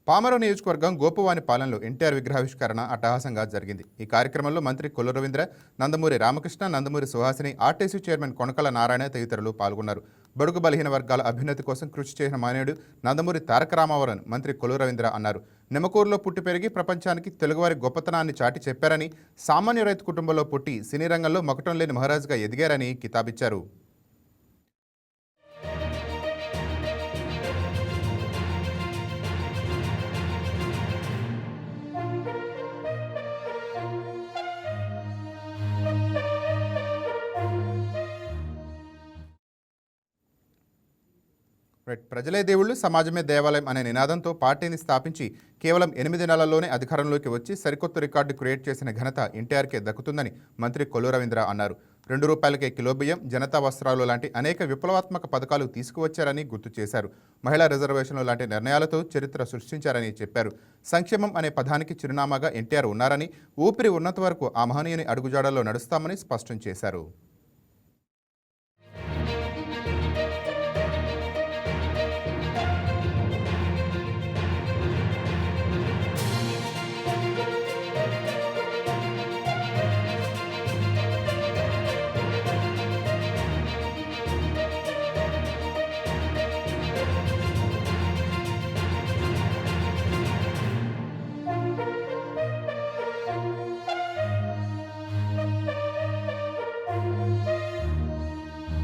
పామర నియోజకవర్గం గోపవానిపాలెంలో ఎన్టీఆర్ విగ్రహావిష్కరణ అట్టహాసంగా జరిగింది. ఈ కార్యక్రమంలో మంత్రి కొల్లు రవీంద్ర, నందమూరి రామకృష్ణ, నందమూరి సుహాసిని, ఆర్టీసీ చైర్మన్ కొనకల నారాయణ తదితరులు పాల్గొన్నారు. బడుగు బలహీన వర్గాల అభ్యున్నతి కోసం కృషి చేసిన మానేయుడు నందమూరి తారక రామారావు మంత్రి కొల్లు రవీంద్ర అన్నారు. నిమ్మకూరులో పుట్టి పెరిగి ప్రపంచానికి తెలుగువారి గొప్పతనాన్ని చాటి చెప్పారని, సామాన్య రైతు కుటుంబంలో పుట్టి సినీ రంగంలో మకుటం లేని మహారాజుగా ఎదిగారని కితాబిచ్చారు. ప్రజలే దేవుళ్ళు, సమాజమే దేవాలయం అనే నినాదంతో పార్టీని స్థాపించి కేవలం 8 నెలల్లోనే అధికారంలోకి వచ్చి సరికొత్త రికార్డు క్రియేట్ చేసిన ఘనత ఎన్టీఆర్కే దక్కుతుందని మంత్రి కొల్లు రవీంద్ర అన్నారు. ₹2 కిలో బియ్యం, జనతా వస్త్రాలు లాంటి అనేక విప్లవాత్మక పథకాలు తీసుకువచ్చారని గుర్తు చేశారు. మహిళా రిజర్వేషన్లు లాంటి నిర్ణయాలతో చరిత్ర సృష్టించారని చెప్పారు. సంక్షేమం అనే పదానికి చిరునామాగా ఎన్టీఆర్ ఉన్నారని, ఊపిరి ఉన్నంత వరకు ఆ మహనీయుని అడుగుజాడల్లో నడుస్తామని స్పష్టం చేశారు.